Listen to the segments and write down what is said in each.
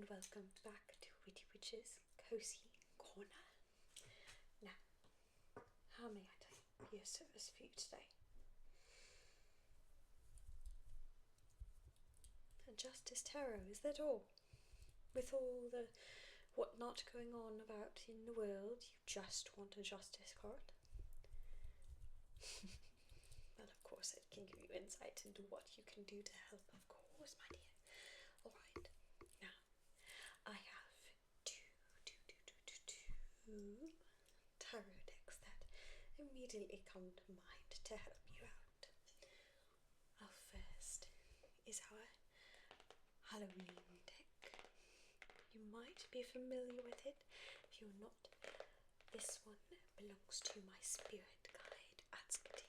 and welcome back to Wittywitch's Cozy Corner. Now, how may I be of service for you today? And Justice Tarot, is that all? With all the whatnot going on about in the world, you just want a justice card? Well, of course, it can give you insight into what you can do to help, of course, my dear. Alright, now, I have two tarot decks that immediately come to mind to help you out. Our first is our Halloween deck. You might be familiar with it. If you're not, this one belongs to my spirit guide, Atskadil,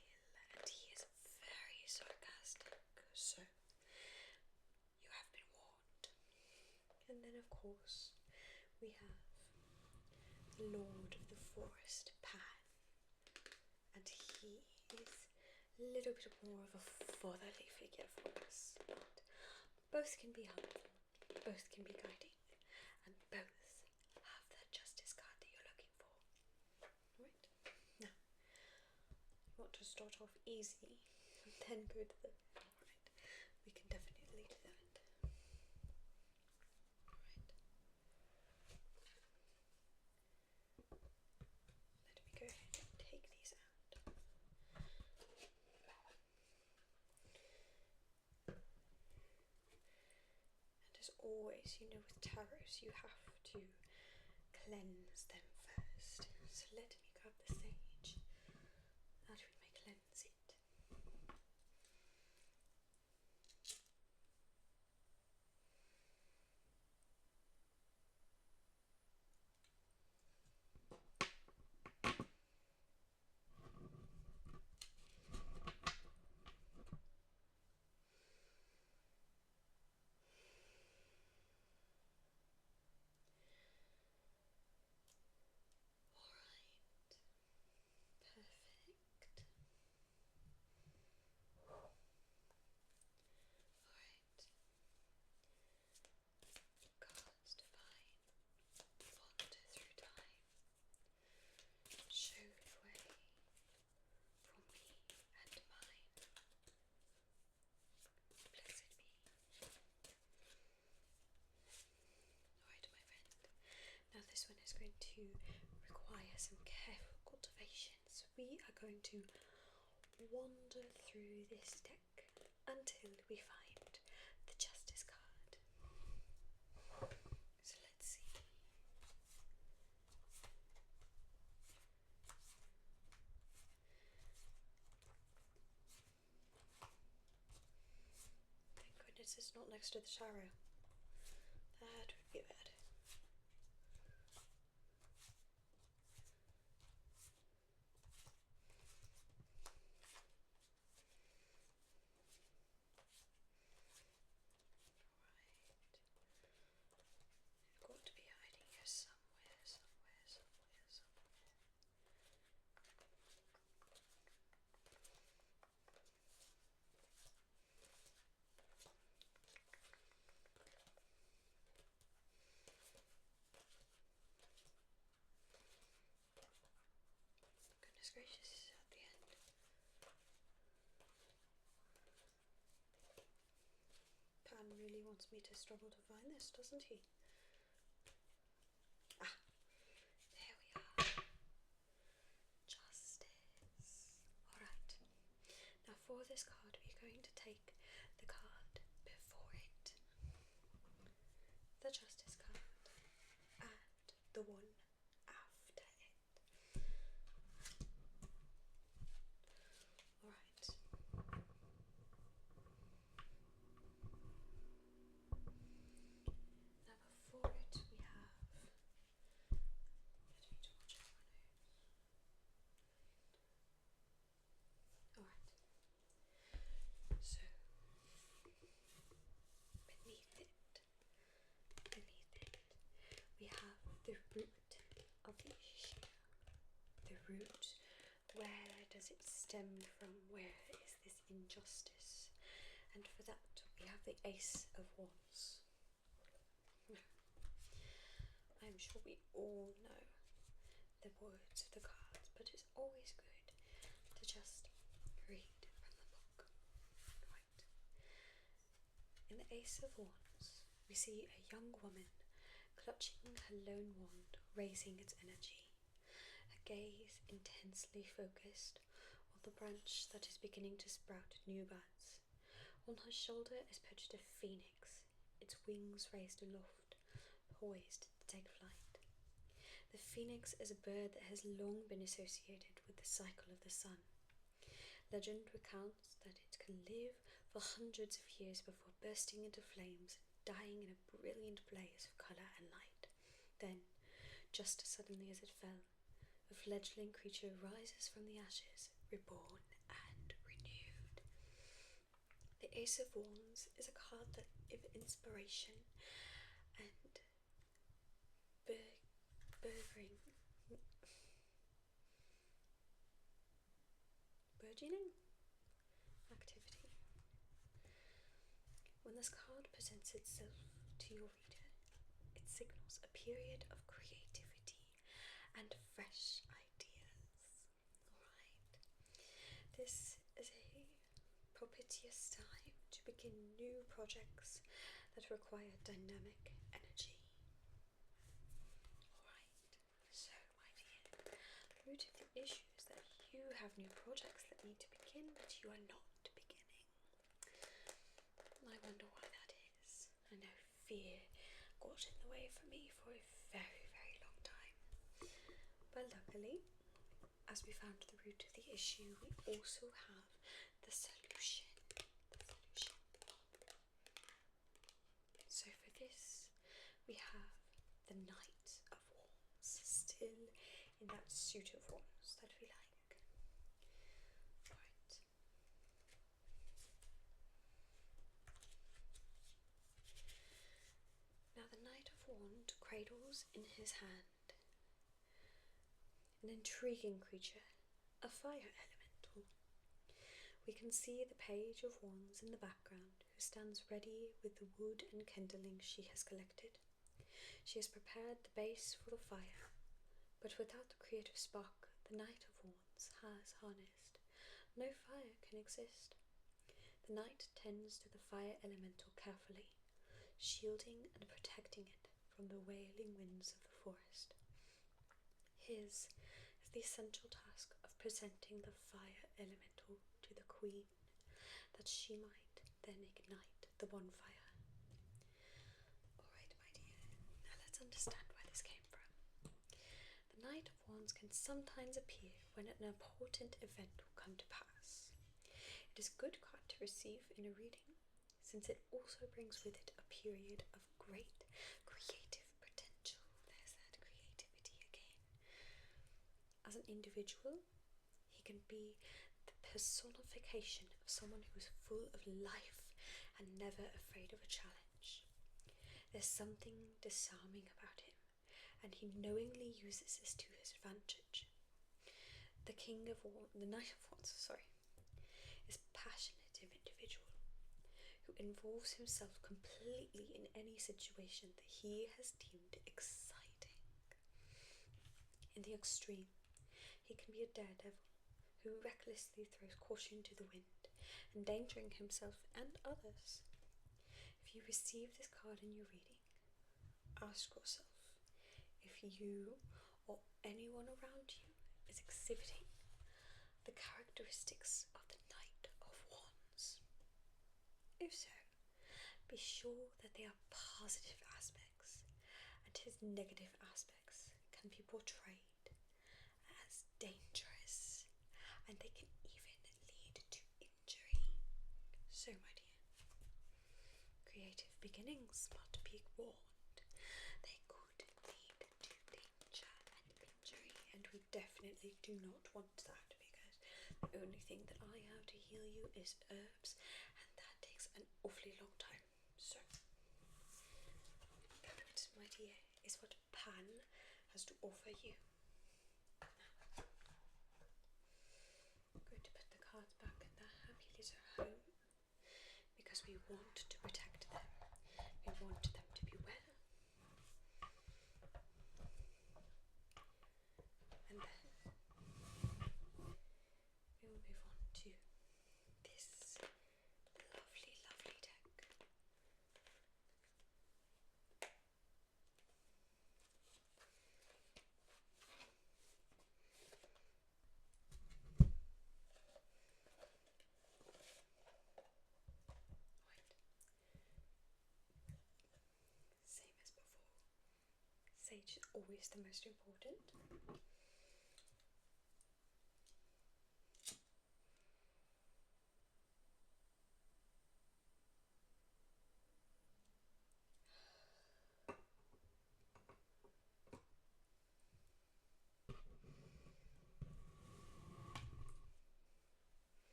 and he is very sarcastic, so you have been warned. And then, of course, we have the Lord of the Forest, Pan, and he is a little bit more of a fatherly figure for us, but both can be helpful, both can be guiding, and both have that justice card that you're looking for. Right? Now, you want to start off easy and then go to the... Alright, we can definitely do that. Alright. Let me go ahead and take these out. And as always, you know, with tarots you have to cleanse them first. So let me grab the sage that we may cleanse it. Perfect. Alright. Cards divine, wander through time, show the way for me and mine. Blessed be. Alright, my friend. Now this one is going to require some careful cultivation. So we are going to wander through this deck until we find the justice card. So let's see. Thank goodness it's not next to the tarot. That would be bad. Got to be hiding here somewhere. Goodness gracious, it's at the end. Pan really wants me to struggle to find this, doesn't he? Ah, there we are. Justice. Alright. Now for this card, we're going to take the card before it. The justice card. And the one after it. Alright. Now before it we have, let me double check my notes. Alright, so beneath it we have the root of the issue. The root, where does it stem from? Where is this injustice? And for that we have the Ace of Wands. I'm sure we all know the words of the cards, but it's always good to just read from the book. Right. In the Ace of Wands, we see a young woman clutching her lone wand, raising its energy, her gaze intensely focused on the branch that is beginning to sprout new buds. On her shoulder is perched a phoenix, its wings raised aloft, poised to take flight. The phoenix is a bird that has long been associated with the cycle of the sun. Legend recounts that it can live for hundreds of years before bursting into flames and dying in a brilliant blaze of colour and light. Then, just as suddenly as it fell, a fledgling creature rises from the ashes, reborn and renewed. The Ace of Wands is a card that of inspiration and burgeoning activity. When this card presents itself to your reader, it signals a period of creativity and fresh ideas. Alright. This is a propitious time to begin new projects that require dynamic energy. Alright, so my dear, the root of the issue is that you have new projects that need to begin, but you are not beginning. I wonder why that is. I know fear got in the way for me for a very, very long time. But luckily, as we found the root of the issue, we also have the solution. So for this, we have the Knight of Wands, still in that suit of wands that we like. Right. Now the Knight of Wands cradles in his hand an intriguing creature, a fire elemental. We can see the Page of Wands in the background, who stands ready with the wood and kindling she has collected. She has prepared the base for the fire, but without the creative spark the Knight of Wands has harnessed, no fire can exist. The knight tends to the fire elemental carefully, shielding and protecting it from the wailing winds of the forest. His is the essential task of presenting the fire elemental to the queen, that she might then ignite the bonfire. Alright, my dear, now let's understand where this came from. The Knight of Wands can sometimes appear when an important event will come to pass. It is a good card to receive in a reading, since it also brings with it a period of great creative potential. There's that creativity again. As an individual, he can be the personification of someone who is full of life and never afraid of a challenge. There's something disarming about him, and he knowingly uses this to his advantage. The Knight of Wands, is a passionate individual who involves himself completely in any situation that he has deemed exciting. In the extreme, he can be a daredevil who recklessly throws caution to the wind, endangering himself and others. If you receive this card in your reading, ask yourself if you or anyone around you is exhibiting the characteristics of the Knight of Wands. If so, be sure that they are positive aspects, and his negative aspects can be portrayed as dangerous, and they can even lead to injury. So, my dear, creative beginnings must be warned. They could lead to danger and injury, and we definitely do not want that, because the only thing that I have to heal you is herbs, and that takes an awfully long time. So, that, my dear, is what Pan has to offer you. I'm going to put the cards back in their happy little home, because we want to protect them. We want them to be well. which is always the most important.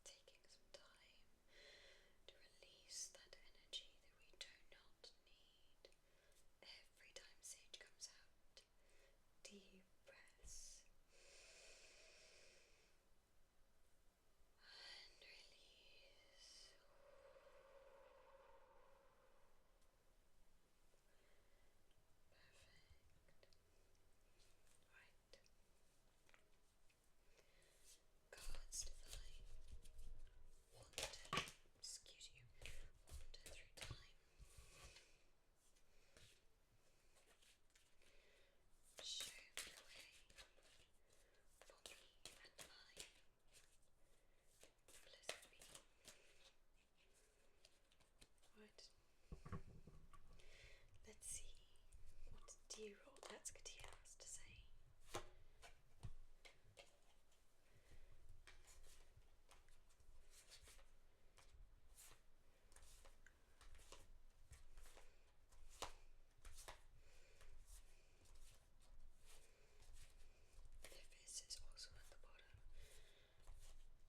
Taking some time to release that energy that we do not need. Every time sage comes out, deep breaths and release. Perfect. Right. Cards divine. Wander. Excuse you. Wander through time. Show the way for me and mine. Blessed be. Right. Let's see what dear old Datskatia has to say. This is also at the bottom.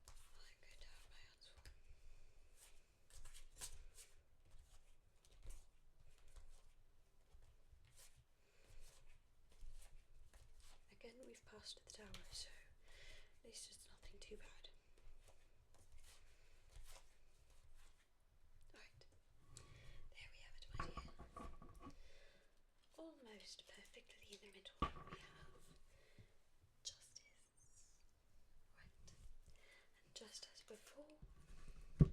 I'm going to have my hands full. Again, we've passed the tower, so at least it's nothing too bad. Right, there we have it, my dear. Almost perfectly in the middle, we have justice. Right, and just as before, we're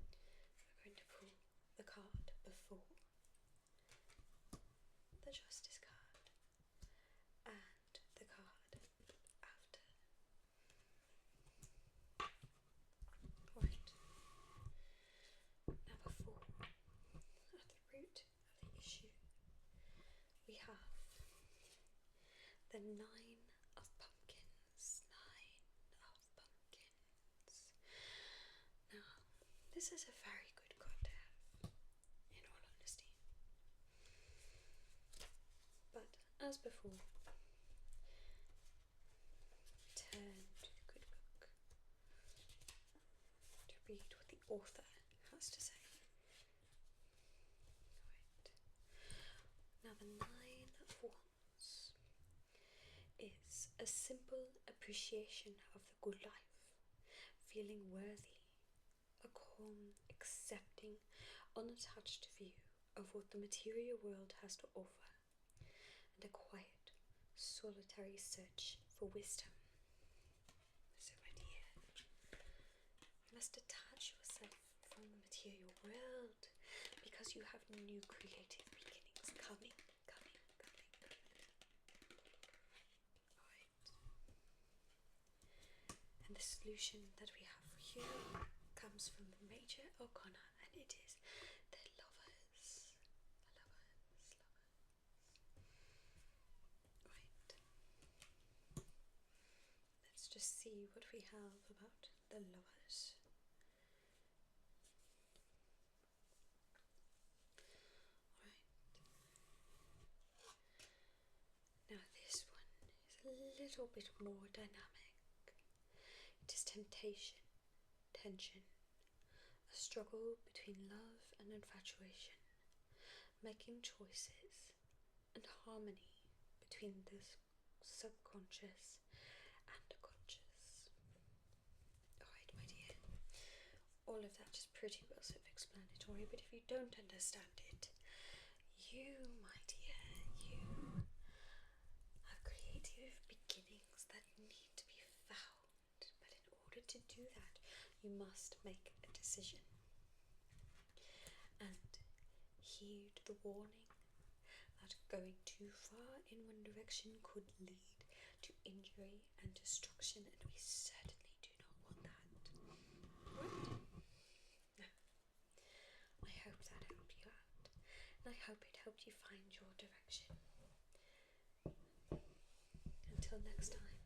going to pull the card before the justice card and the card after. Right. Now before, at the root of the issue, we have the Nine of Pumpkins. Nine of Pumpkins. Now, this is a very good card to have, in all honesty. But, as before, turn to the good book to read what the author has to say. Right. Now, the Nine of Wands is a simple appreciation of the good life, feeling worthy, a calm, accepting, unattached view of what the material world has to offer, and a quiet, solitary search for wisdom. So, my dear, you must detach yourself from the material world because you have new creative beginnings coming. Alright. And the solution that we have for you comes from the Major Arcana, and it is the Lovers. Right. Let's just see what we have about the Lovers. Right. Now this one is a little bit more dynamic. It is temptation, tension, a struggle between love and infatuation, making choices, and harmony between the subconscious and the conscious. Alright, my dear, all of that is pretty well self-explanatory, but if you don't understand it, you, my dear, you have creative beginnings that need to be found, but in order to do that, you must make a decision and heed the warning that going too far in one direction could lead to injury and destruction, and we certainly do not want that. Right? I hope that helped you out. helped you find your direction. Until next time.